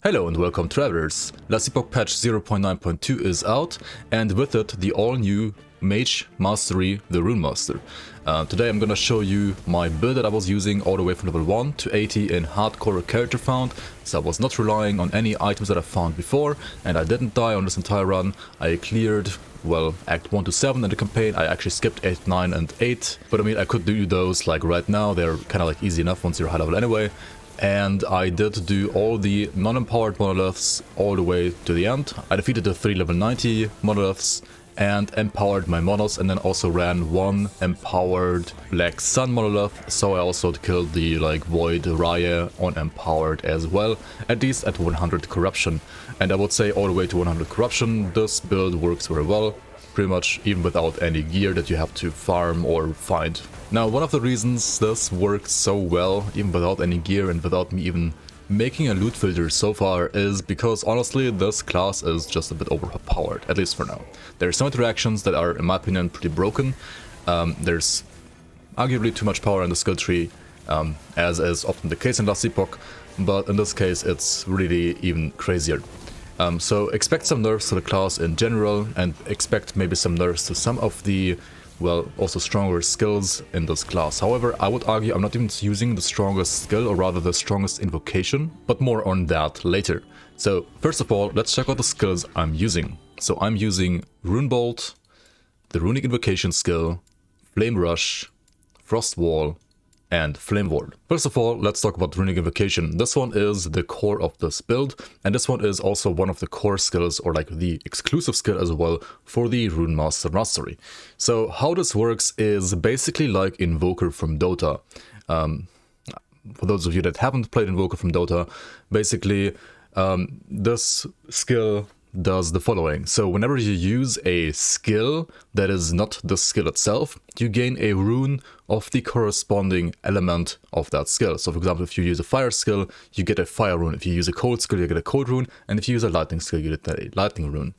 Hello and welcome travelers. Last Epoch patch 0.9.2 is out, and with it the all-new Mage Mastery, the Runemaster. Today I'm gonna show you my build that I was using all the way from level 1 to 80 in hardcore character found, so I was not relying on any items that I found before, and I didn't die on this entire run. I cleared, well, Act 1 to 7 in the campaign. I actually skipped 8, 9 and 8, but I mean I could do those like right now. They're kinda like easy enough once you're high level anyway. And I did do all the non-empowered monoliths all the way to the end. I defeated the 3 level 90 monoliths and empowered my monos, and then also ran one empowered Black Sun monolith, so I also killed the like Void Raya on empowered as well, at least at 100 corruption. And I would say all the way to 100 corruption, this build works very well. Pretty much even without any gear that you have to farm or find. Now, one of the reasons this works so well, even without any gear and without me even making a loot filter so far, is because honestly this class is just a bit overpowered, at least for now. There are some interactions that are, in my opinion, pretty broken. There's arguably too much power in the skill tree, as is often the case in Last Epoch, but in this case it's really even crazier. So expect some nerfs to the class in general, and expect maybe some nerfs to some of the, well, also stronger skills in this class. However, I would argue I'm not even using the strongest skill, or rather the strongest invocation, but more on that later. So first of all, let's check out the skills I'm using. So I'm using Runebolt, the Runic Invocation skill, Flame Rush, Frost Wall, and Flame Ward. First of all, let's talk about Runic Invocation. This one is the core of this build, and this one is also one of the core skills, or like the exclusive skill as well, for the Runemaster mastery. So how this works is basically like Invoker from Dota. For those of you that haven't played Invoker from Dota, basically this skill does the following. So whenever you use a skill that is not the skill itself, you gain a rune of the corresponding element of that skill. So for example, if you use a fire skill, you get a fire rune. If you use a cold skill, you get a cold rune. And if you use a lightning skill, you get a lightning rune.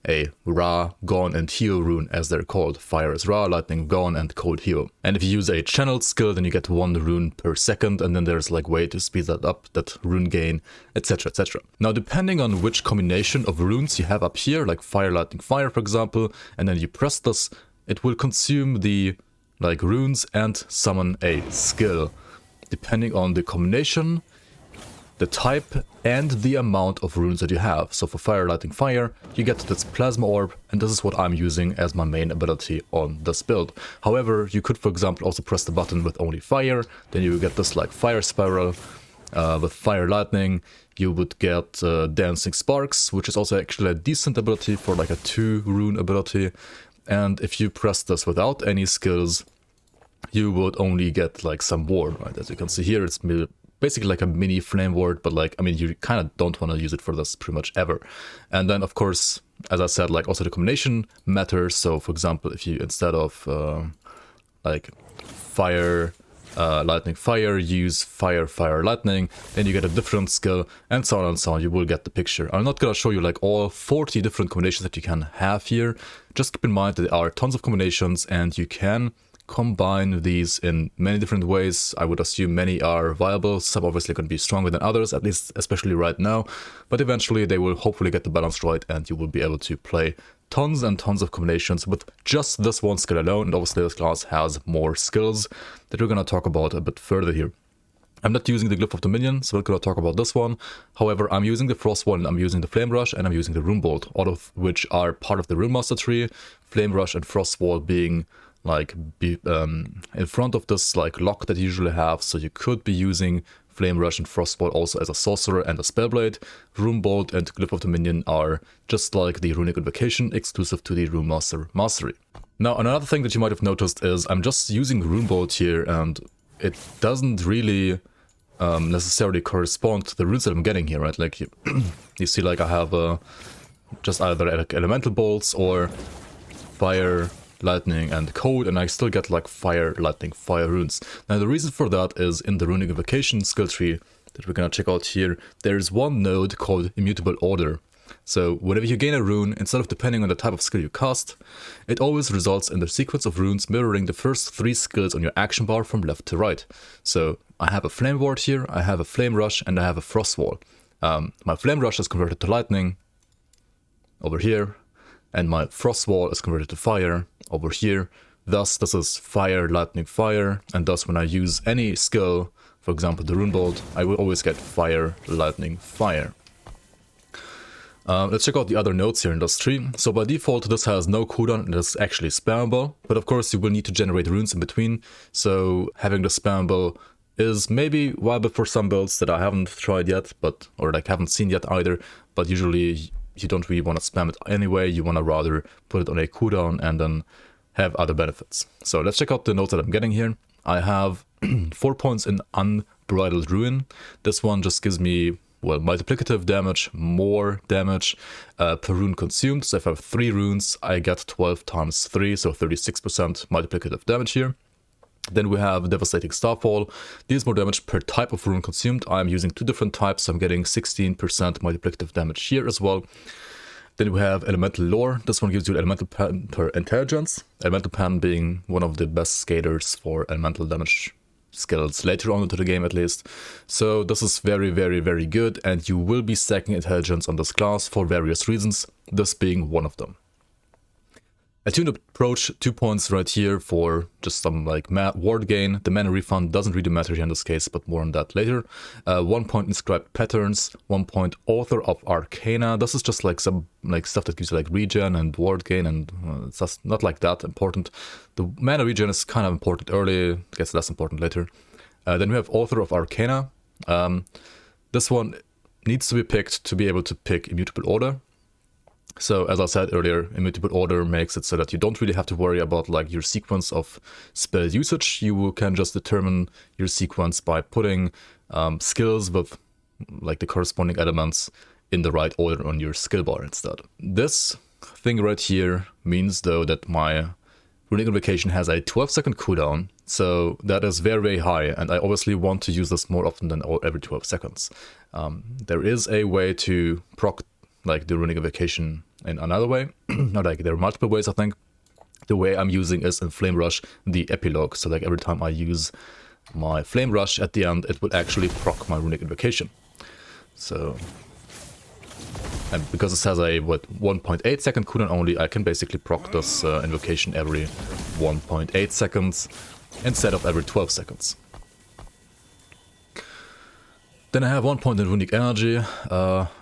A Ra, Gone, and Heal rune, as they're called. Fire is Ra, Lightning, Gone, and Cold Heal. And if you use a channeled skill, then you get 1 rune per second, and then there's like way to speed that up, that rune gain, etc, etc. Now, depending on which combination of runes you have up here, like Fire, Lightning, Fire, for example, and then you press this, it will consume the like runes and summon a skill, depending on the combination, the type, and the amount of runes that you have. So for Fire, Lightning, Fire, you get this Plasma Orb, and this is what I'm using as my main ability on this build. However, you could, for example, also press the button with only Fire, then you get this like Fire Spiral. With Fire, Lightning, you would get Dancing Sparks, which is also actually a decent ability for like a 2 rune ability. And if you press this without any skills, you would only get like some ward, right? As you can see here, it's basically like a mini flame ward, but like, I mean, you kind of don't want to use it for this pretty much ever. And then of course, as I said, like also the combination matters. So for example, if you instead of like Fire, Lightning, Fire, use Fire, Fire, Lightning, then you get a different skill, and so on and so on. You will get the picture. I'm not gonna show you like all 40 different combinations that you can have here. Just keep in mind that there are tons of combinations, and you can combine these in many different ways. I would assume many are viable. Some obviously going to be stronger than others, at least especially right now, but eventually they will hopefully get the balance right, and you will be able to play tons and tons of combinations with just this one skill alone. And obviously this class has more skills that we're going to talk about a bit further here. I'm not using the Glyph of Dominion, so we're going to talk about this one. However, I'm using the Frost one, I'm using the Flame Rush, and I'm using the Runebolt, all of which are part of the Runemaster tree. Flame Rush and Frost Wall being like in front of this like lock that you usually have, so you could be using Flame Rush and Frostbolt also as a sorcerer and a spellblade. Runebolt and Glyph of Dominion are just like the Runic Invocation, exclusive to the Runemaster mastery. Now, another thing that you might have noticed is I'm just using Runebolt here, and it doesn't really necessarily correspond to the runes that I'm getting here, right? Like you see, like I have just either like elemental bolts or Fire, Lightning, and Cold, and I still get like Fire, Lightning, Fire runes. Now the reason for that is in the Runic Invocation skill tree that we're gonna check out here, there's one node called Immutable Order. So whenever you gain a rune, instead of depending on the type of skill you cast, it always results in the sequence of runes mirroring the first 3 skills on your action bar from left to right. So I have a Flame Ward here, I have a Flame Rush, and I have a Frost Wall. My Flame Rush is converted to Lightning over here, and my Frost Wall is converted to Fire over here. Thus, this is Fire, Lightning, Fire, and thus when I use any skill, for example the Runebolt, I will always get Fire, Lightning, Fire. Let's check out the other nodes here in this tree. So by default this has no cooldown and is actually spammable, but of course you will need to generate runes in between, so having the spammable is maybe viable for some builds that I haven't tried yet, but or like haven't seen yet either, but usually you don't really want to spam it anyway, you want to rather put it on a cooldown and then have other benefits. So let's check out the nodes that I'm getting here. I have 4 points in Unbridled Ruin. This one just gives me, well, multiplicative damage, more damage per rune consumed. So if I have 3 runes, I get 12 times 3, so 36% multiplicative damage here. Then we have Devastating Starfall. Deals more damage per type of rune consumed. I'm using 2 different types, so I'm getting 16% multiplicative damage here as well. Then we have Elemental Lore. This one gives you Elemental Pen per intelligence. Elemental Pen being one of the best skaters for elemental damage skills later on into the game at least. So this is very, very, very good, and you will be stacking intelligence on this class for various reasons, this being one of them. Attuned Approach, 2 points right here for just some like ward gain. The mana refund doesn't really matter here in this case, but more on that later. 1 point Inscribed Patterns, 1 point Author of Arcana. This is just like some like stuff that gives you like regen and ward gain, and it's just not like that important. The mana regen is kind of important early, gets less important later. Then we have Author of Arcana. This one needs to be picked to be able to pick Immutable Order. So as I said earlier, Immutable Order makes it so that you don't really have to worry about like your sequence of spell usage. You can just determine your sequence by putting skills with like the corresponding elements in the right order on your skill bar instead. This thing right here means though that my Runic Invocation has a 12-second cooldown, so that is very, very high, and I obviously want to use this more often than every 12 seconds. There is a way to proc like the Runic Invocation in another way. Not like there are multiple ways, I think. The way I'm using is in Flame Rush, the epilogue. So like every time I use my Flame Rush at the end, it will actually proc my Runic Invocation. So, and because this has a 1.8 second cooldown only, I can basically proc this invocation every 1.8 seconds instead of every 12 seconds. Then I have 1 point in Runic Energy.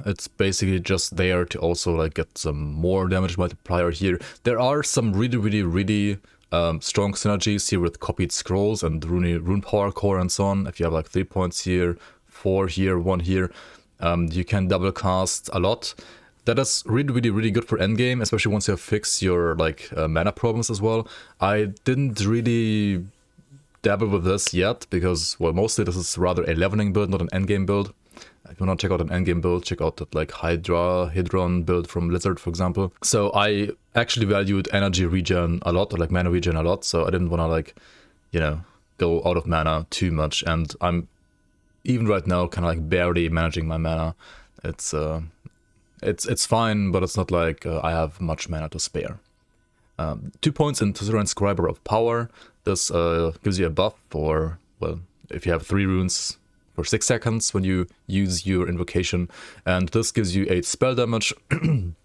It's basically just there to also like get some more damage multiplier here. There are some really strong synergies here with Copied Scrolls and Rune Power Core and so on. If you have like 3 points here, 4 here, 1 here, you can double cast a lot. That is really good for endgame, especially once you have fixed your like mana problems as well. I didn't really dabble with this yet because, well, mostly this is rather a leveling build, not an endgame build. If you want to check out an endgame build, check out that like Hydron build from Blizzard, for example. So I actually valued energy regen a lot, or like mana regen a lot, so I didn't want to like, you know, go out of mana too much, and I'm even right now kind of like barely managing my mana. It's fine, but it's not like I have much mana to spare. 2 points in Tuzura Inscriber of Power. This gives you a buff for, well, if you have 3 runes for 6 seconds when you use your invocation, and this gives you 8 spell damage and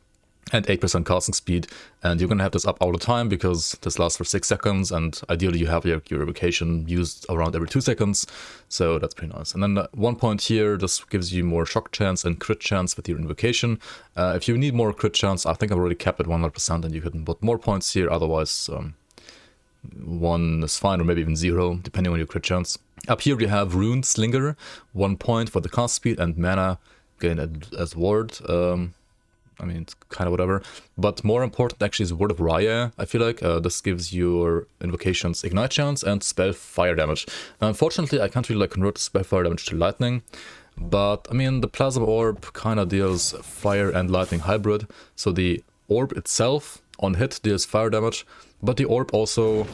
8% casting speed, and you're gonna have this up all the time because this lasts for 6 seconds, and ideally you have your invocation used around every 2 seconds, so that's pretty nice. And then 1 point here, this gives you more shock chance and crit chance with your invocation. If you need more crit chance, I think I've already capped at 100%, and you can put more points here, otherwise 1 is fine, or maybe even 0, depending on your crit chance. Up here we have Rune Slinger, 1 point for the cast speed and mana gained as ward. I mean, it's kind of whatever. But more important actually is Word of Raya, I feel like. This gives your invocations Ignite chance and Spell Fire damage. Now, unfortunately, I can't really like convert Spell Fire damage to Lightning. But, I mean, the Plasma Orb kind of deals Fire and Lightning hybrid. So the Orb itself on hit deals fire damage. But the Orb also,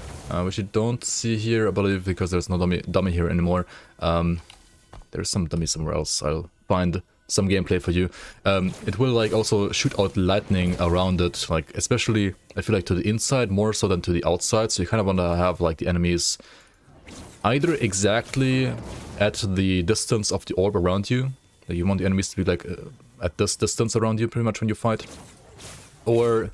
which you don't see here, I believe, because there's no dummy here anymore. There's some dummy somewhere else. I'll find some gameplay for you. It will like also shoot out lightning around it, like especially I feel like to the inside more so than to the outside. So you kind of want to have like the enemies either exactly at the distance of the orb around you, You want the enemies to be like at this distance around you pretty much when you fight. Or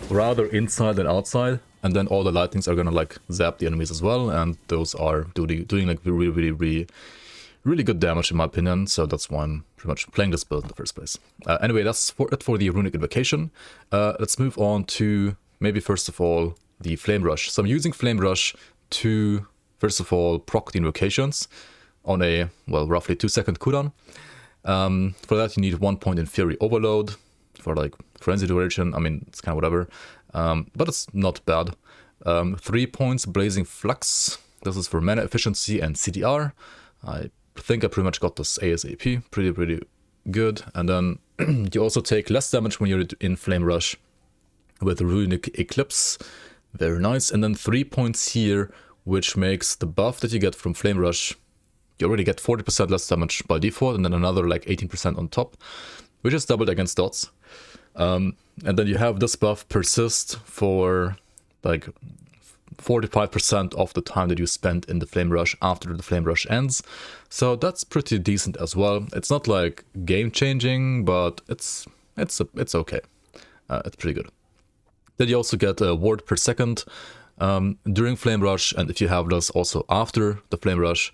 rather inside than outside. And then all the lightnings are gonna like zap the enemies as well. And those are doing like really good damage in my opinion. So that's why I'm pretty much playing this build in the first place. Anyway, that's it for the Runic Invocation. Let's move on to maybe first of all the Flame Rush. So I'm using Flame Rush to first of all proc the invocations on a, well, roughly 2-second cooldown. For that you need 1 point in Fury Overload. For like Frenzy duration, I mean, it's kind of whatever. But it's not bad. 3 points Blazing Flux. This is for mana efficiency and CDR. I think I pretty much got this ASAP. Pretty good. And then you also take less damage when you're in Flame Rush with Runic Eclipse. Very nice. And then 3 points here, which makes the buff that you get from Flame Rush, you already get 40% less damage by default, and then another like 18% on top, which is doubled against dots. And then you have this buff persist for like 45% of the time that you spend in the Flame Rush after the Flame Rush ends. So that's pretty decent as well. It's not like game changing, but it's okay. It's pretty good. Then you also get a ward per second during Flame Rush, and if you have this also after the Flame Rush.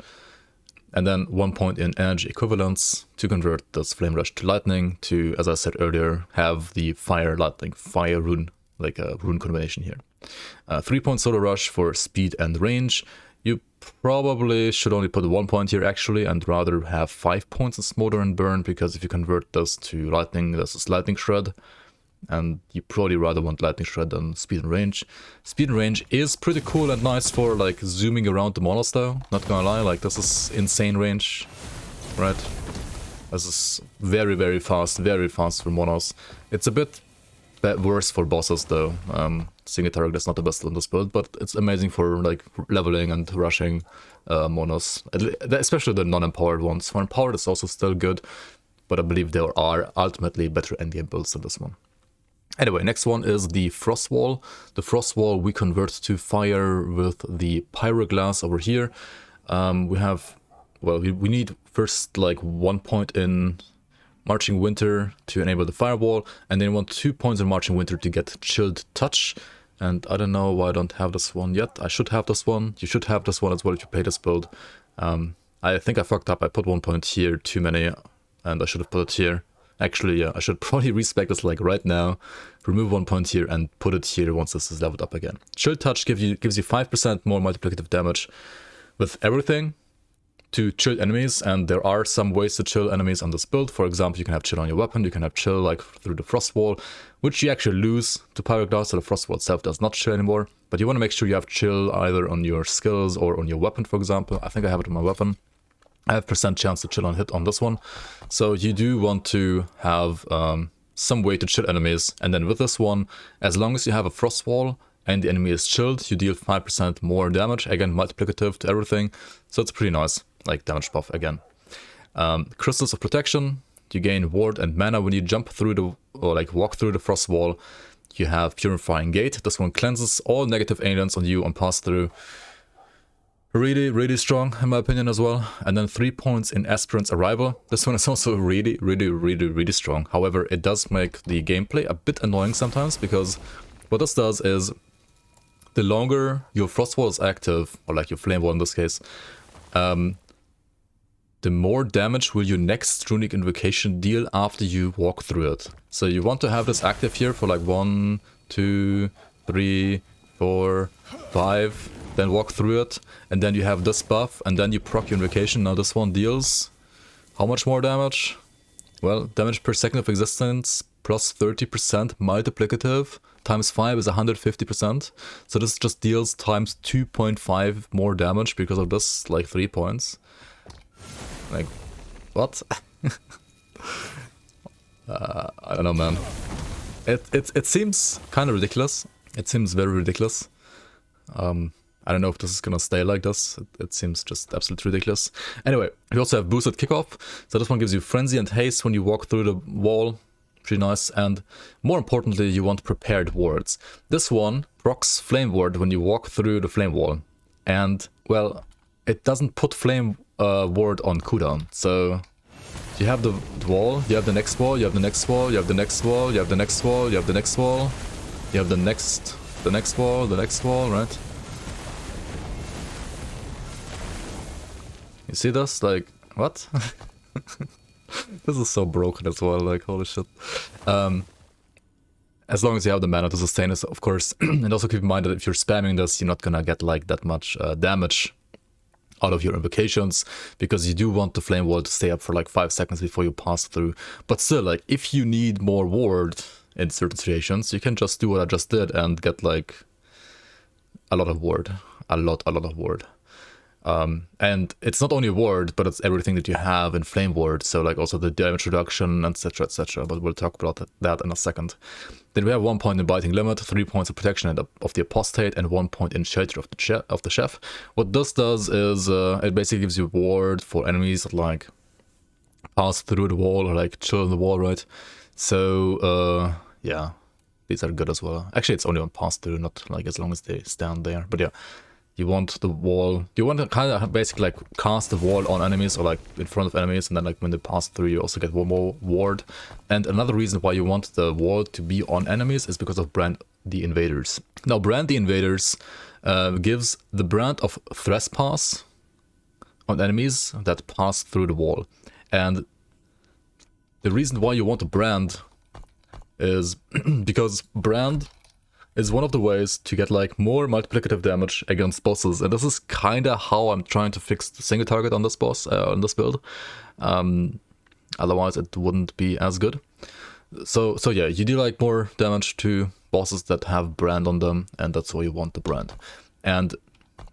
And then 1 point in energy equivalence to convert this Flame Rush to lightning to, as I said earlier, have the fire lightning, fire rune, like a rune combination here. 3 point solar rush for speed and range. You probably should only put 1 point here actually, and rather have 5 points in smolder and burn, because if you convert this to lightning, this is lightning shred. And you probably rather want lightning shred than speed and range. Speed and range is pretty cool and nice for like zooming around the Monolith though, not gonna lie, like this is insane range, right? This is very fast for Monos. It's a bit worse for bosses though. Single target is not the best on this build, but it's amazing for like leveling and rushing Monos, especially the non-empowered ones. For empowered it's also still good, but I believe there are ultimately better endgame builds than this one. Anyway, next one is the Frost Wall. The Frost Wall we convert to fire with the Pyroglass over here. We have, well, we need first like 1 point in Marching Winter to enable the Firewall, and then we want 2 points in Marching Winter to get Chilled Touch. And I don't know why I don't have this one yet. I should have this one. You should have this one as well if you play this build. I think I fucked up. I put 1 point here too many, and I should have put it here. Actually, yeah, I should probably respec this like right now, remove 1 point here and put it here once this is leveled up again. Chill Touch gives you 5% more multiplicative damage with everything to chill enemies, and there are some ways to chill enemies on this build. For example, you can have chill on your weapon, you can have chill like through the Frost Wall, which you actually lose to Pyroglass, so the Frost Wall itself does not chill anymore. But you want to make sure you have chill either on your skills or on your weapon, for example. I think I have it on my weapon. I have % chance to chill on hit on this one. So you do want to have some way to chill enemies. And then with this one, as long as you have a Frost Wall and the enemy is chilled, you deal 5% more damage. Again, multiplicative to everything. So it's pretty nice, like damage buff again. Crystals of Protection. You gain ward and mana when you jump through the, or like walk through the Frost Wall. You have Purifying Gate. This one cleanses all negative aliens on you on pass through. Really strong in my opinion as well. And then 3 points in Aspirant's Arrival. This one is also really strong. However, it does make the gameplay a bit annoying sometimes, because what this does is the longer your Frost Wall is active, or like your Flame Wall in this case, the more damage will your next Runic Invocation deal after you walk through it. So you want to have this active here for like 1, 2, 3, 4, 5, then walk through it, and then you have this buff, and then you proc your invocation. Now this one deals how much more damage? Well, damage per second of existence plus 30% multiplicative times 5 is 150%. So this just deals times 2.5 more damage because of this, like 3 points. Like, what? I don't know, man. It seems kind of ridiculous. It seems very ridiculous. I don't know if this is gonna stay like this. It seems just absolutely ridiculous. Anyway, we also have boosted kickoff. So this one gives you frenzy and haste when you walk through the wall. Pretty nice. And more importantly, you want prepared wards. This one procs flame ward when you walk through the flame wall. And, well, it doesn't put flame ward on cooldown. So you have the wall, you have the next wall, you have the next wall, you have the next wall, you have the next wall, you have the next wall, you have the next wall, the next wall, right? You see this? Like, what? This is so broken as well, like, holy shit. As long as you have the mana to sustain this, of course. And also keep in mind that if you're spamming this, you're not gonna get like that much damage out of your invocations, because you do want the flame wall to stay up for like 5 seconds before you pass through. But still, like, if you need more ward in certain situations, you can just do what I just did and get like a lot of ward. A lot of ward. And it's not only ward, but it's everything that you have in flame ward, so like also the damage reduction, etc, etc, but we'll talk about that in a second. Then we have 1 point in biting limit, 3 points of protection of the apostate, and 1 point in shelter of the chef. What this does is it basically gives you ward for enemies that like pass through the wall or like chill in the wall, right? So yeah, these are good as well. Actually, it's only on pass through, not like as long as they stand there, but yeah. You want the wall, you want to kind of basically like cast the wall on enemies or like in front of enemies, and then like when they pass through you also get one more ward. And another reason why you want the wall to be on enemies is because of Brand the Invaders. Now Brand the Invaders gives the brand of trespass on enemies that pass through the wall. And the reason why you want to brand is because brand is one of the ways to get like more multiplicative damage against bosses, and this is kind of how I'm trying to fix the single target on this boss, on this build. Otherwise it wouldn't be as good. So yeah, you do like more damage to bosses that have brand on them, and that's why you want the brand. And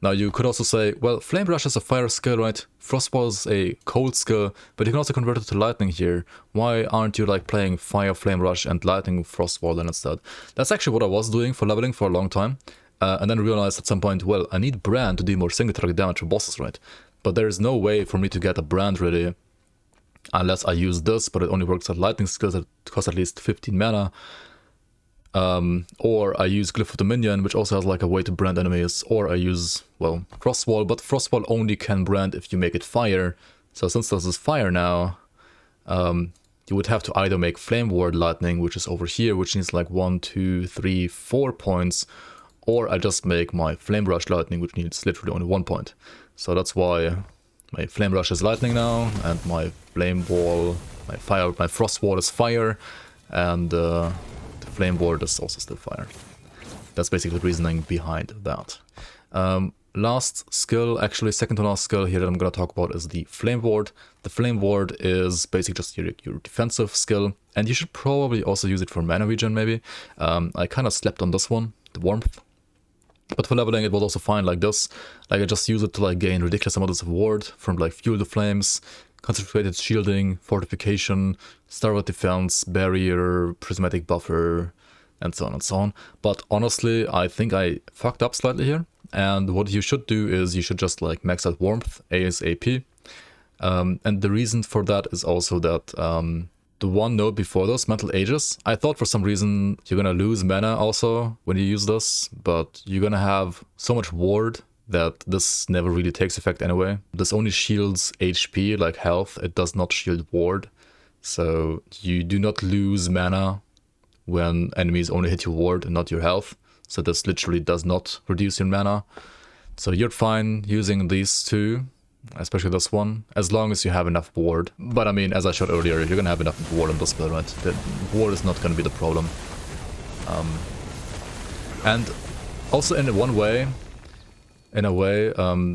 now you could also say, well, Flame Rush is a fire skill, right? Frostball is a cold skill, but you can also convert it to lightning here. Why aren't you like playing Fire Flame Rush and Lightning Frostball then instead? That's actually what I was doing for leveling for a long time. And then realized at some point, well, I need brand to do more single target damage for bosses, right? But there is no way for me to get a brand really unless I use this, but it only works at lightning skills that cost at least 15 mana. Or I use Glyph of Dominion, which also has like a way to brand enemies, or I use, well, Frostwall, but Frostwall only can brand if you make it fire. So since this is fire now, you would have to either make Flame Ward Lightning, which is over here, which needs like 1, 2, 3, 4 points, or I just make my Flame Rush Lightning, which needs literally only 1 point. So that's why my Flame Rush is Lightning now, and my Flame Wall, my Frost Wall is fire, and Flame Ward is also still fire. That's basically the reasoning behind that. Last skill, actually second to last skill here that I'm going to talk about is the Flame Ward. The Flame Ward is basically just your defensive skill, and you should probably also use it for mana regen maybe. I kind of slept on this one, the Warmth. But for leveling it was also fine like this. Like I just use it to like gain ridiculous amounts of ward from like Fuel the Flames, Concentrated Shielding, Fortification, Starboard Defense, Barrier, Prismatic Buffer, and so on and so on. But honestly, I think I fucked up slightly here. And what you should do is you should just like max out Warmth ASAP. And the reason for that is also that the one node before this, Mental Aegis, I thought for some reason you're gonna lose mana also when you use this, but you're gonna have so much ward that this never really takes effect anyway. This only shields HP, like health, it does not shield ward. So you do not lose mana when enemies only hit your ward and not your health. So this literally does not reduce your mana. So you're fine using these two, especially this one, as long as you have enough ward. But I mean, as I showed earlier, you're gonna have enough ward on this build, right? The ward is not gonna be the problem. And also in a way,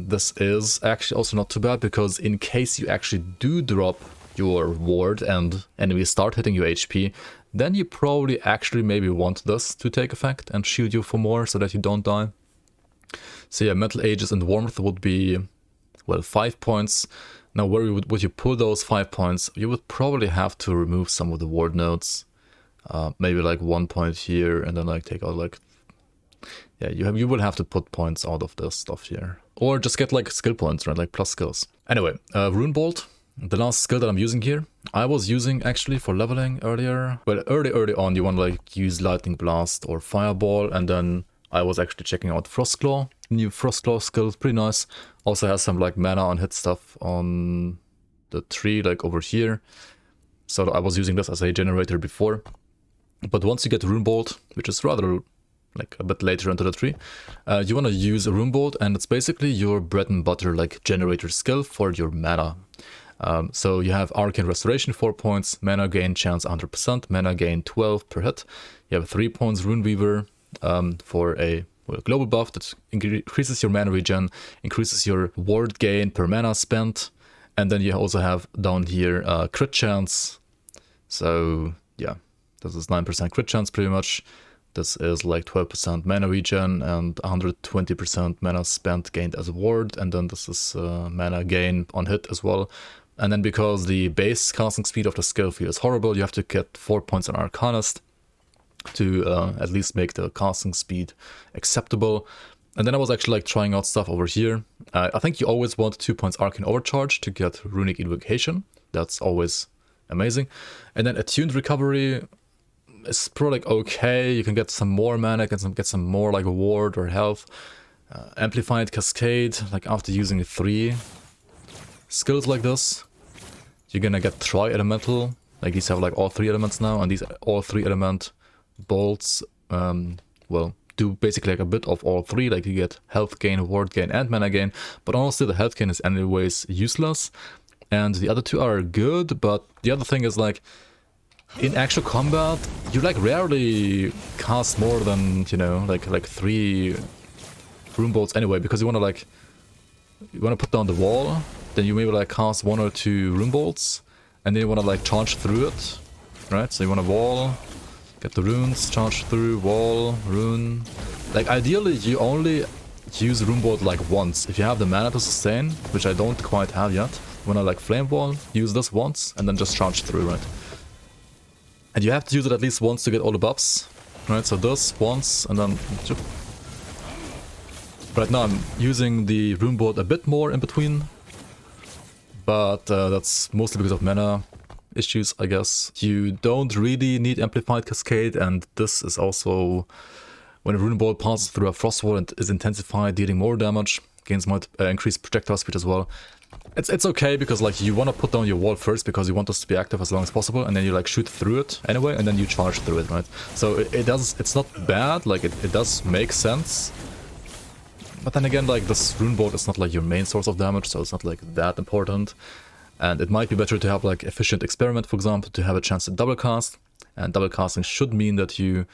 this is actually also not too bad, because in case you actually do drop your ward and enemies start hitting your HP, then you probably actually maybe want this to take effect and shield you for more so that you don't die. So yeah, Mental Aegis and Warmth would be, well, 5 points. Now where would you pull those 5 points? You would probably have to remove some of the ward nodes. Maybe like 1 point here, and then like take out like, yeah, you will have to put points out of this stuff here. Or just get like skill points, right, like plus skills. Anyway, Runebolt, the last skill that I'm using here, I was using actually for leveling earlier. Well, early on you want to like use Lightning Blast or Fireball, and then I was actually checking out Frostclaw. New Frostclaw skill is pretty nice. Also has some like mana on hit stuff on the tree like over here. So I was using this as a generator before. But once you get Runebolt, which is rather like a bit later into the tree, you want to use Runebolt, and it's basically your bread and butter like generator skill for your mana. So you have Arcane Restoration 4 points, mana gain chance 100%, mana gain 12 per hit. You have 3 points Runeweaver for a global buff that increases your mana regen, increases your ward gain per mana spent, and then you also have down here crit chance. So yeah, this is 9% crit chance pretty much. This is like 12% mana regen and 120% mana spent gained as a ward, and then this is mana gain on hit as well. And then because the base casting speed of the skill field is horrible, you have to get 4 points on Arcanist to at least make the casting speed acceptable. And then I was actually like trying out stuff over here. I think you always want 2 points Arcane Overcharge to get Runic Invocation. That's always amazing. And then Attuned Recovery is probably like okay. You can get some more mana, get some more like ward or health. Amplified Cascade, like after using 3 skills like this, you're gonna get Tri-Elemental. Like these have like all 3 elements now, and these all 3 element bolts, well, do basically like a bit of all 3. Like you get health gain, ward gain, and mana gain. But honestly, the health gain is anyways useless, and the other 2 are good. But the other thing is like, in actual combat, you like rarely cast more than, you know, like 3 Runebolts anyway, because you wanna put down the wall, then you maybe like cast 1 or 2 Runebolts, and then you wanna like charge through it, right? So you wanna wall, get the runes, charge through, wall, rune. Like ideally, you only use Runebolt like once. If you have the mana to sustain, which I don't quite have yet, you wanna like flame wall, use this once, and then just charge through, right? And you have to use it at least once to get all the buffs, right? So this once, and then... Right now I'm using the Runebolt a bit more in between, but that's mostly because of mana issues, I guess. You don't really need Amplified Cascade, and this is also when a Runebolt passes through a frost wall and is intensified, dealing more damage, gains more increased projectile speed as well. It's okay because like you want to put down your wall first because you want this to be active as long as possible, and then you like shoot through it anyway, and then you charge through it, right? So it's not bad, like it does make sense. But then again, like this Runebolt is not like your main source of damage, so it's not like that important. And it might be better to have like Efficient Experiment, for example, to have a chance to double cast. And double casting should mean that you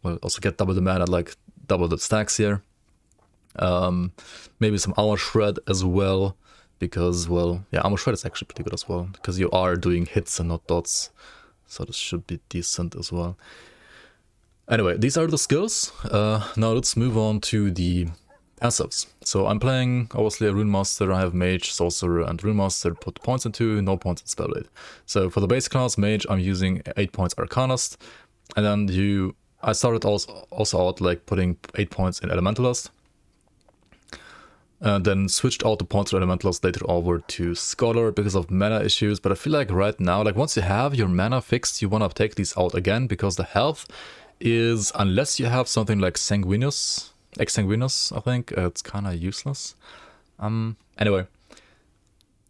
will also get double the mana, like double the stacks here. Maybe some Armor Shred as well, because, well, yeah, Armor Shred is actually pretty good as well, because you are doing hits and not dots. So this should be decent as well. Anyway, these are the skills. Now let's move on to the passives. So I'm playing obviously a Runemaster. I have Mage, Sorcerer, and Runemaster put points into, no points in Spellblade. So for the base class Mage, I'm using 8 points Arcanist, and then I started also out like putting 8 points in Elementalist, and then switched out the points for Elementalist later over to Scholar because of mana issues. But I feel like right now, like once you have your mana fixed, you want to take these out again, because the health is, unless you have something like Exsanguinous, I think, it's kind of useless. Anyway,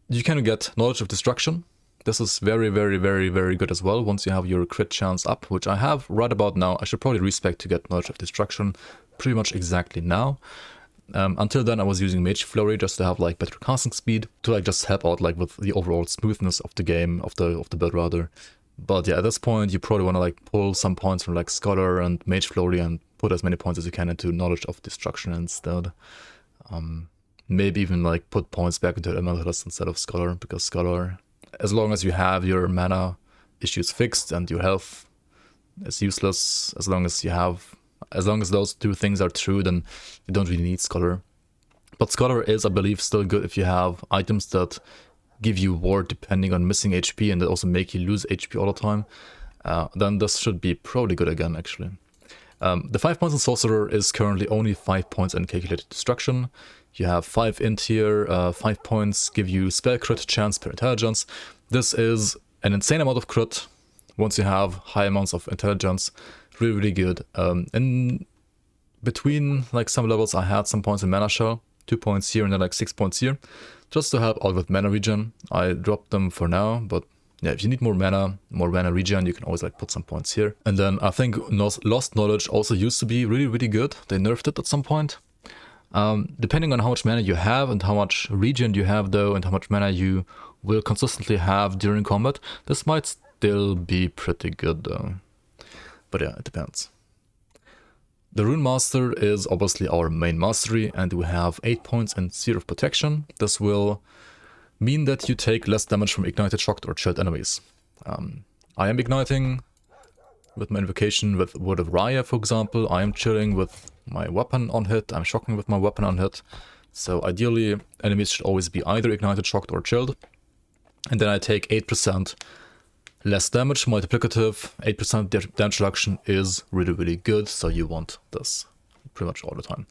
you can get Knowledge of Destruction. This is very, very, very, very good as well once you have your crit chance up, which I have right about now. I should probably respec to get Knowledge of Destruction pretty much exactly now. Until then I was using Mage Flurry just to have like better casting speed, to like just help out like with the overall smoothness of the game, of the build rather. But yeah, at this point you probably want to like pull some points from like Scholar and Mage Flurry and put as many points as you can into Knowledge of Destruction instead. Maybe even like put points back into Elementalist instead of Scholar, because Scholar, as long as you have your mana issues fixed and your health is useless, as long as those 2 things are true, then you don't really need Scholar. But Scholar is, I believe, still good if you have items that give you ward depending on missing HP and that also make you lose HP all the time. Then this should be probably good again, actually. The 5 points in Sorcerer is currently only 5 points in Calculated Destruction. You have 5 int here, 5 points give you spell crit chance per intelligence. This is an insane amount of crit once you have high amounts of intelligence. Really, really good. In between like some levels I had some points in Mana Shell, 2 points here and then like 6 points here, just to help out with mana regen. I dropped them for now, but yeah, if you need more mana regen, you can always like put some points here. And then I think Lost Knowledge also used to be really, really good. They nerfed it at some point. Depending on how much mana you have and how much regen you have though, and how much mana you will consistently have during combat, this might still be pretty good though. But yeah, it depends. The Runemaster is obviously our main mastery, and we have 8 points in Sphere of Protection. This will mean that you take less damage from ignited, shocked, or chilled enemies. I am igniting with my Invocation with Word of Raya, for example. I am chilling with my weapon on hit. I'm shocking with my weapon on hit. So ideally, enemies should always be either ignited, shocked, or chilled. And then I take 8% less damage, multiplicative. 8% damage reduction is really, really good, so you want this pretty much all the time.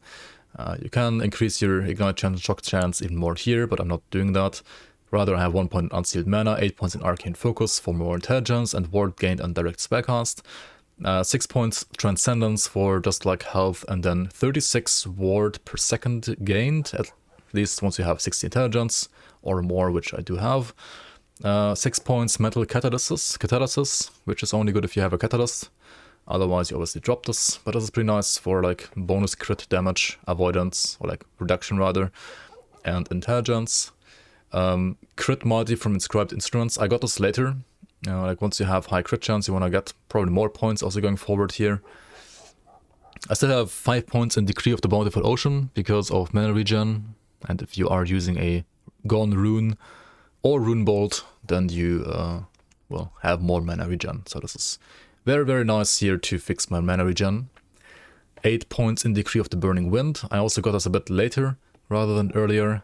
You can increase your ignite chance and shock chance even more here, but I'm not doing that. Rather, I have 1 point in Unsealed Mana, 8 points in Arcane Focus for more intelligence and ward gained and direct spellcast. 6 points Transcendence for just like health, and then 36 ward per second gained, at least once you have 60 intelligence or more, which I do have. 6 points Mental Catalysis, which is only good if you have a Catalyst. Otherwise, you obviously drop this, but this is pretty nice for like bonus crit damage, avoidance, or like reduction rather, and intelligence. Crit multi from Inscribed Instruments. I got this later. Like once you have high crit chance, you want to get probably more points also going forward here. I still have 5 points in Decree of the Bountiful Ocean because of mana regen, and if you are using a Gone Rune or Runebolt, then you will have more mana regen. So this is very, very nice here to fix my mana regen. 8 points in Decree of the Burning Wind. I also got this a bit later rather than earlier.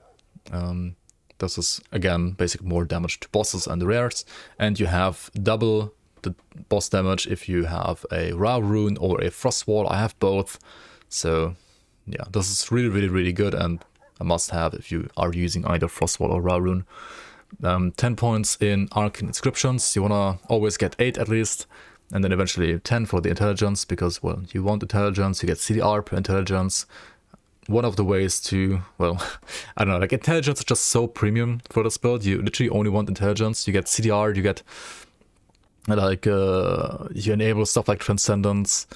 This is, again, basically more damage to bosses and rares. And you have double the boss damage if you have a Ra Rune or a Frost Wall. I have both. So, yeah, this is really, really, really good and a must-have if you are using either Frost Wall or Ra Rune. 10 points in Arcane Inscriptions. You want to always get 8 at least. And then eventually 10 for the intelligence, because, well, you want intelligence, you get CDR per intelligence. One of the ways to, well, I don't know, like intelligence is just so premium for this build. You literally only want intelligence. You get CDR, you get, like, you enable stuff like Transcendence.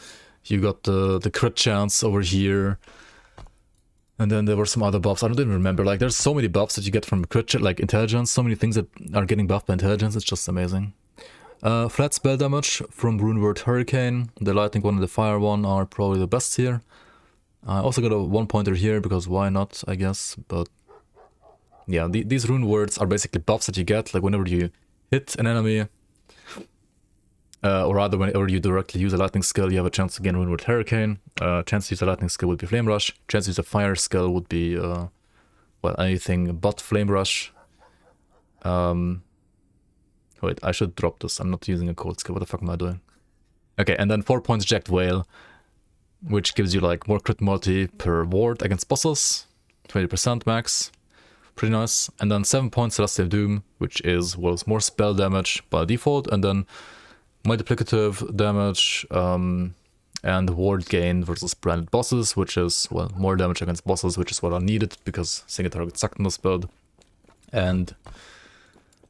You got the crit chance over here. And then there were some other buffs. I don't even remember. Like, there's so many buffs that you get from crit, like intelligence. So many things that are getting buffed by intelligence. It's just amazing. Flat spell damage from Runeward Hurricane. The lightning one and the fire one are probably the best here. I also got a 1-pointer here because why not, I guess. But yeah, these rune words are basically buffs that you get. Like whenever you hit an enemy, or rather whenever you directly use a lightning skill, you have a chance to gain Runeward Hurricane. Chance to use a lightning skill would be Flame Rush. Chance to use a fire skill would be, well, anything but Flame Rush. Wait, I should drop this. I'm not using a cold skill. What the fuck am I doing? Okay, and then 4 points Jacked Whale, which gives you like more crit multi per ward against bosses. 20% max. Pretty nice. And then 7 points Celestial Doom, which is, well, more spell damage by default. And then multiplicative damage and ward gain versus branded bosses, which is, well, more damage against bosses, which is what I needed because single target sucked in this build. And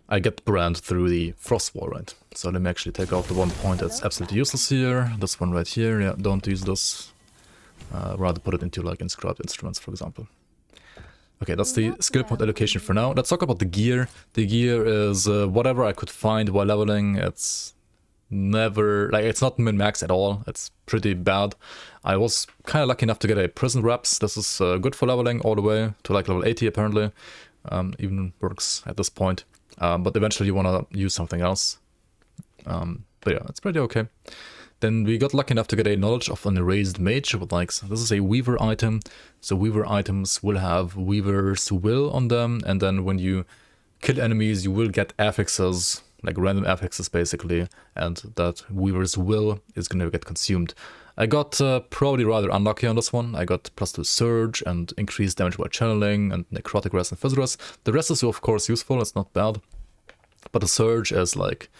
I get brand through the Frost Wall, right? So let me actually take out the 1 point that's absolutely useless here. This one right here, yeah, don't use this. Rather put it into like Inscribed Instruments, for example. Okay, that's the skill point allocation for now. Let's talk about the gear. The gear is whatever I could find while leveling. It's never, like, it's not min-max at all. It's pretty bad. I was kind of lucky enough to get a Prison Wraps. This is good for leveling all the way to like level 80 apparently. Even works at this point. But eventually you want to use something else. But yeah, it's pretty okay. Then we got lucky enough to get a Knowledge of an Erased Mage. With like, this is a Weaver item. So Weaver items will have Weaver's Will on them. And then when you kill enemies, you will get affixes, like random affixes basically. And that Weaver's Will is going to get consumed. I got probably rather unlucky on this one. I got +2 Surge and increased damage while channeling and Necrotic Rest and Fizz Rest. The rest is of course useful, it's not bad. But the Surge is like,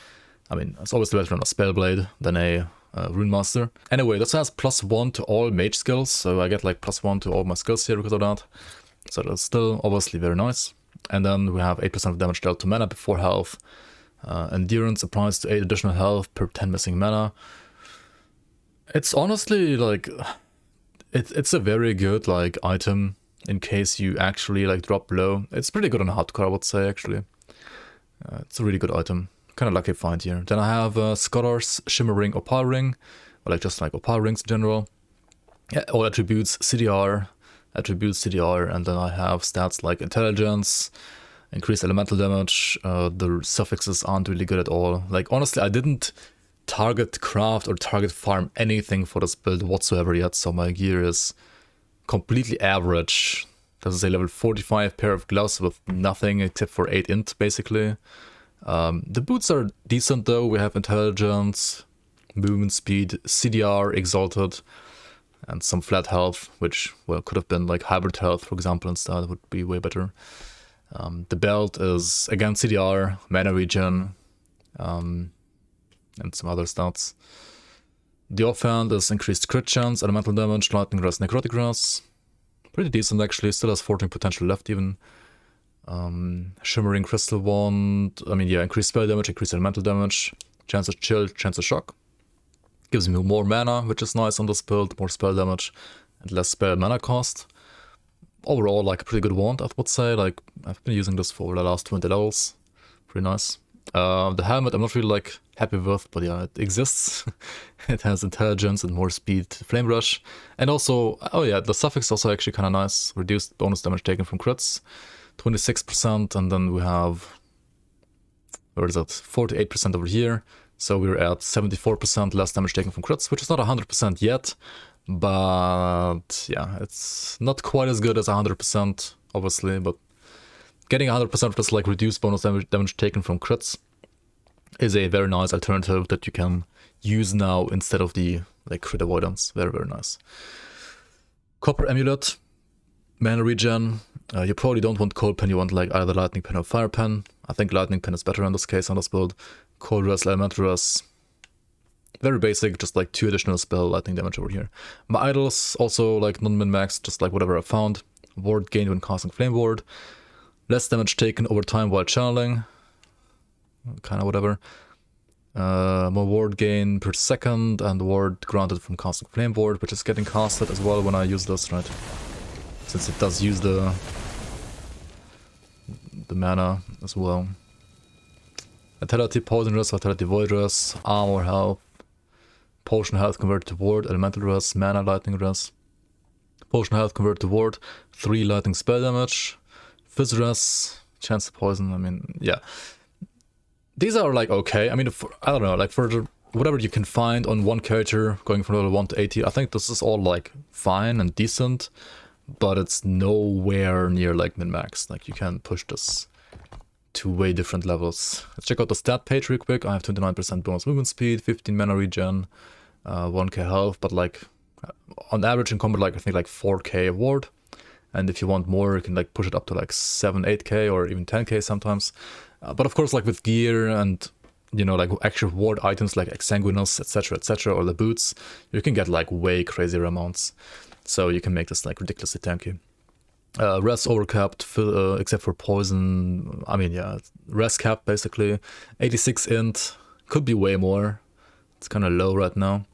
I mean, it's always better on a Spellblade than a Runemaster. Anyway, this has +1 to all mage skills, so I get like +1 to all my skills here because of that. So that's still obviously very nice. And then we have 8% of damage dealt to mana before health. Endurance applies to 8 additional health per 10 missing mana. It's honestly like, it's a very good like item in case you actually like drop low. It's pretty good on hardcore, I would say, actually. It's a really good item. Kind of lucky find here. Then I have Scholar's Shimmer Ring Opal Ring, or like just like Opal Rings in general. Yeah, all attributes CDR, and then I have stats like Intelligence, increased elemental damage. The suffixes aren't really good at all. Like honestly, I didn't target craft or target farm anything for this build whatsoever yet, so my gear is completely average. This is a level 45 pair of gloves with nothing except for 8 int basically. The boots are decent though. We have Intelligence, Movement Speed, CDR, Exalted, and some flat health, which, well, could have been like hybrid health, for example, instead. Would be way better. The belt is, again, CDR, mana regen, and some other stats. The offhand is increased crit chance, elemental damage, lightning rest, necrotic rest. Pretty decent, actually. Still has 14 potential left, even. Shimmering Crystal Wand. I mean, yeah, increased spell damage, increased elemental damage, chance of chill, chance of shock. Gives me more mana, which is nice on this build, more spell damage and less spell mana cost. Overall, like a pretty good wand, I would say. Like, I've been using this for the last 20 levels. Pretty nice. The helmet I'm not really like happy with, but yeah, it exists. It has Intelligence and more speed, Flame Rush. And also, oh yeah, the suffix is also actually kind of nice. Reduced bonus damage taken from crits, 26%, and then we have, where is that, 48% over here. So we're at 74% less damage taken from crits, which is not 100% yet, but yeah, it's not quite as good as 100%, obviously, but getting 100% plus like reduced bonus damage taken from crits is a very nice alternative that you can use now instead of the like crit avoidance. Very, very nice. Copper Amulet, mana regen. You probably don't want Cold Pen, you want like either Lightning Pen or Fire Pen. I think Lightning Pen is better in this case on this build. Cold Rest, Elemental Rest. Very basic, just like 2 additional spell lightning damage over here. My idols also like non-min-max, just like whatever I found. Ward gained when casting Flame Ward. Less damage taken over time while channeling. Kinda whatever. More ward gain per second, and ward granted from casting Flame Ward, which is getting casted as well when I use this, right? Since it does use the mana as well. Vitality, Poison Rest, Vitality, Void Rest, Armor Health, Potion Health converted to Ward, Elemental Rest, Mana Lightning Rest, Potion Health converted to Ward, 3 Lightning Spell Damage, Fizz Rest, Chance to Poison. I mean, yeah. These are like okay. I mean, I don't know, like for the, whatever you can find on one character going from level 1 to 80, I think this is all like fine and decent, but it's nowhere near like min-max. Like you can push this to way different levels. Let's check out the stat page real quick. I have 29% bonus movement speed, 15 mana regen, 1k health, but like on average in combat, like I think like 4k ward. And if you want more, you can like push it up to like 7, 8k or even 10k sometimes. But of course, like with gear and, you know, like actual ward items like Exsanguinous, etc., or the boots, you can get like way crazier amounts. So you can make this like ridiculously tanky. Rest overcapped, except for poison. I mean, yeah, rest cap basically. 86 int, could be way more. It's kind of low right now.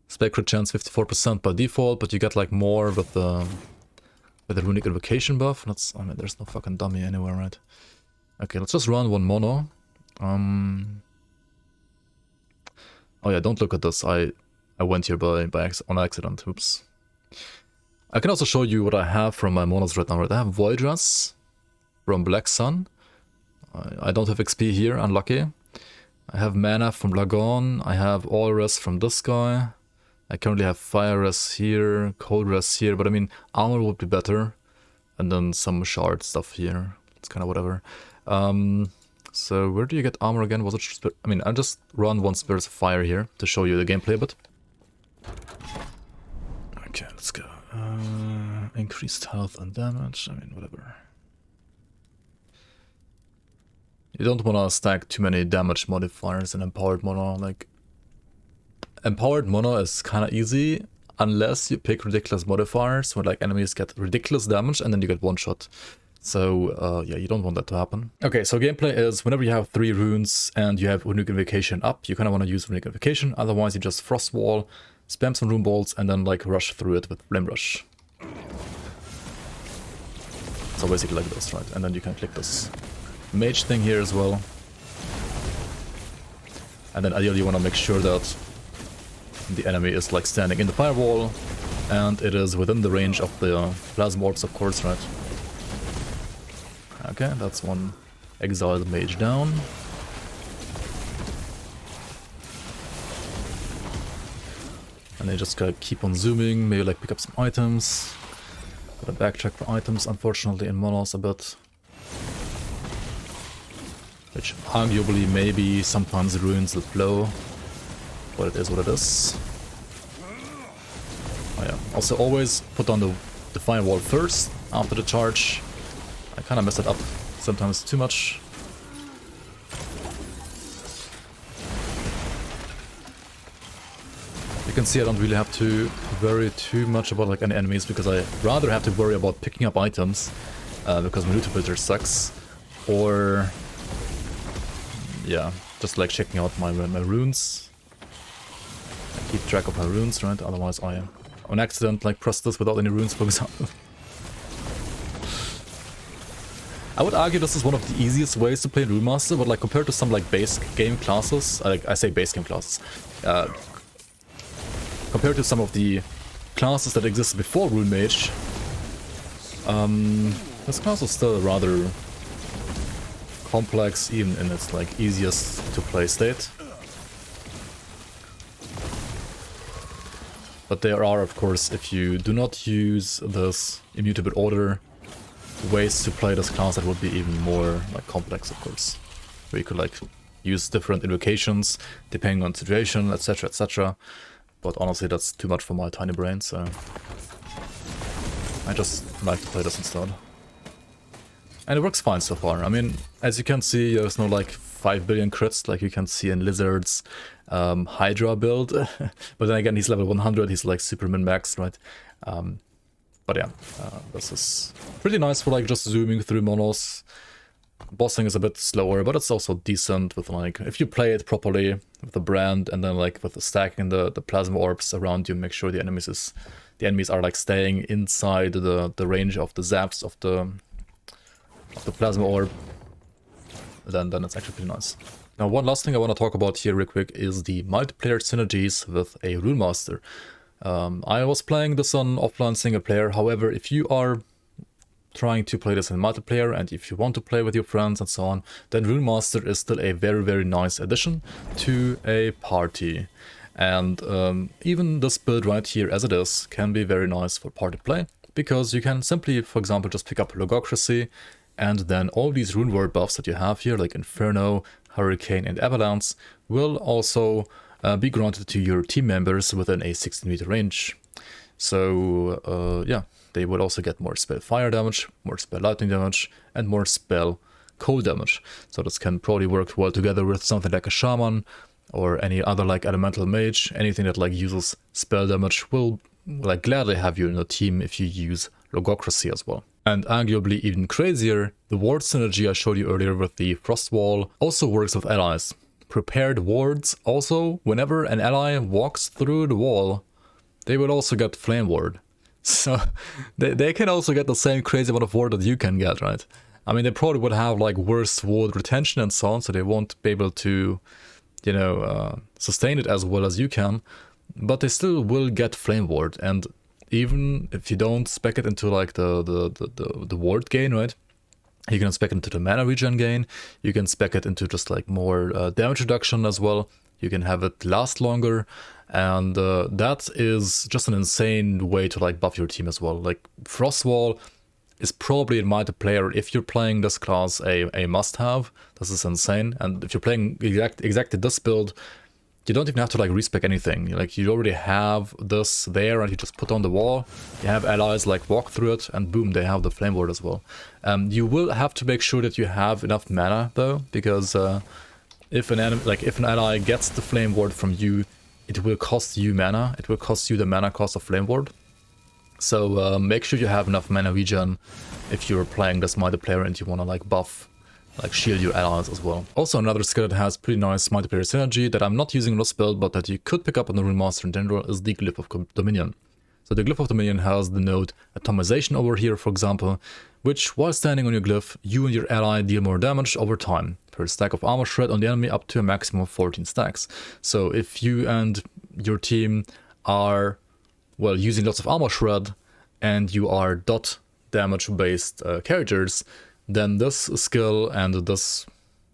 Spell crit chance 54% by default, but you get like more with the Runic Invocation buff. That's, I mean, there's no fucking dummy anywhere, right? Okay, let's just run one mono. Oh yeah, don't look at this. I went here on accident. Oops. I can also show you what I have from my monos right now. Right? I have Void Dress from Black Sun. I don't have XP here, unlucky. I have mana from Lagon. I have All Rest from this guy. I currently have Fire Rest here, Cold Rest here, but I mean, armor would be better. And then some shard stuff here. It's kind of whatever. So where do you get armor again? Was it? I mean, I just run one Spirits of Fire here to show you the gameplay a bit. Okay, let's go. Increased health and damage. I mean, whatever. You don't want to stack too many damage modifiers in Empowered Mono. Like, Empowered Mono is kind of easy unless you pick ridiculous modifiers where like enemies get ridiculous damage and then you get one shot. So yeah, you don't want that to happen. Okay, so gameplay is whenever you have 3 runes and you have Runic Invocation up, you kind of want to use Runic Invocation. Otherwise, you just Frost Wall, spam some Runebolts, and then like rush through it with Flame Rush. So basically like this, right? And then you can click this mage thing here as well. And then ideally you want to make sure that the enemy is like standing in the firewall and it is within the range of the plasma orbs, of course, right? Okay, that's one exiled mage down. And they just gotta keep on zooming, maybe like pick up some items. Gotta backtrack for items, unfortunately, in Monolith a bit. Which arguably maybe sometimes ruins the flow. But it is what it is. Oh yeah, also always put on the firewall first, after the charge. I kind of messed it up sometimes too much. You can see I don't really have to worry too much about like any enemies because I rather have to worry about picking up items because my loot filter sucks, or yeah, just like checking out my runes. I keep track of my runes, right? Otherwise I on accident like press this without any runes, for example. I would argue this is one of the easiest ways to play Runemaster, but like compared to some like base game classes, like I say base game classes, compared to some of the classes that existed before Rune Mage, this class is still rather complex, even in its like easiest to play state. But there are, of course, if you do not use this immutable order, ways to play this class that would be even more like complex, of course, where you could like use different invocations depending on situation, etc, etc. But honestly, that's too much for my tiny brain, so I just like to play this instead. And it works fine so far. I mean, as you can see, there's no like 5 billion crits like you can see in Lizard's Hydra build. But then again, he's level 100, he's like super min-maxed, right? But yeah, this is pretty nice for like just zooming through monos. Bossing is a bit slower, but it's also decent with like, if you play it properly with the brand and then like with the stacking the plasma orbs around you, make sure the enemies are like staying inside the range of the zaps of the plasma orb, then it's actually pretty nice. Now one last thing I want to talk about here real quick is the multiplayer synergies with a Runemaster. I was playing this on offline single player, however, if you are trying to play this in multiplayer and if you want to play with your friends and so on, then Runemaster is still a very, very nice addition to a party. And even this build right here as it is can be very nice for party play, because you can simply, for example, just pick up Logocracy, and then all these rune word buffs that you have here, like Inferno, Hurricane and Avalanche, will also be granted to your team members within a 16-meter range. So yeah, they would also get more spell fire damage, more spell lightning damage, and more spell cold damage. So this can probably work well together with something like a shaman or any other like elemental mage. Anything that like uses spell damage will like gladly have you in a team if you use Logocracy as well. And arguably even crazier, the ward synergy I showed you earlier with the Frost Wall also works with allies. Prepared wards also, whenever an ally walks through the wall, they will also get Flame Ward. So they can also get the same crazy amount of ward that you can get, right? I mean, they probably would have like worse ward retention and so on, so they won't be able to, you know, sustain it as well as you can, but they still will get Flame Ward. And even if you don't spec it into like the ward gain, right? You can spec it into the mana regen gain, you can spec it into just like more damage reduction as well, you can have it last longer, and that is just an insane way to like buff your team as well. Like Frostwall is probably in multiplayer, if you're playing this class, a must-have. This is insane, and if you're playing exactly this build, you don't even have to like respec anything. Like you already have this there and you just put on the wall, you have allies like walk through it, and boom, they have the Flame Ward as well. You will have to make sure that you have enough mana though, because if an ally gets the Flame Ward from you, it will cost you mana. It will cost you the mana cost of Flame Ward. So make sure you have enough mana regen if you're playing this multiplayer and you want to like buff, like shield your allies as well. Also another skill that has pretty nice multiplayer synergy that I'm not using in this build, but that you could pick up on the Runemaster in general is the Glyph of Dominion. So the Glyph of Dominion has the node Atomization over here, for example, which while standing on your glyph, you and your ally deal more damage over time per stack of armor shred on the enemy up to a maximum of 14 stacks. So if you and your team are, well, using lots of armor shred and you are dot damage based characters, then this skill and this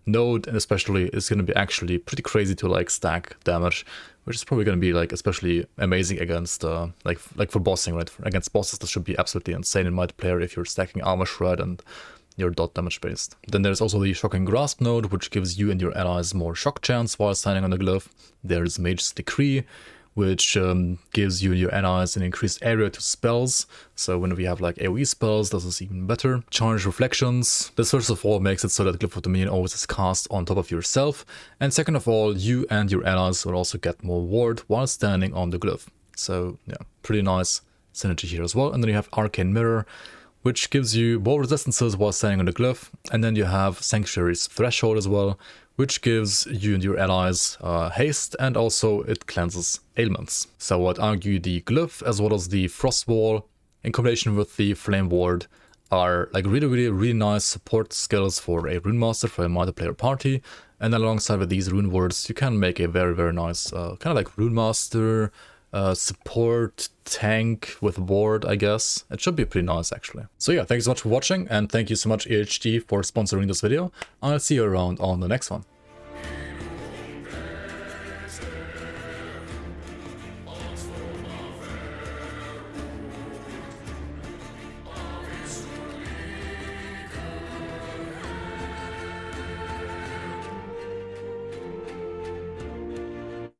node especially is going to be actually pretty crazy to like stack damage, which is probably going to be like especially amazing against like for bossing, right? Against bosses, this should be absolutely insane in multiplayer if you're stacking armor shred and you're dot damage based. Then there's also the Shocking Grasp node, which gives you and your allies more shock chance while standing on the glyph. There's Mage's Decree, which gives you and your allies an increased area to spells. So when we have like AoE spells, this is even better. Charged Reflections. This first of all makes it so that Glyph of Dominion always is cast on top of yourself. And second of all, you and your allies will also get more ward while standing on the glyph. So yeah, pretty nice synergy here as well. And then you have Arcane Mirror, which gives you more resistances while standing on the glyph. And then you have Sanctuary's Threshold as well, which gives you and your allies haste, and also it cleanses ailments. So I'd argue the glyph as well as the Frost Wall in combination with the Flame Ward are like really nice support skills for a Runemaster, for a multiplayer party. And then alongside with these rune words, you can make a very nice kind of like Runemaster support tank with ward, I guess. It should be pretty nice actually. So yeah, thank you so much for watching, and thank you so much EHG for sponsoring this video. I'll see you around on the next one.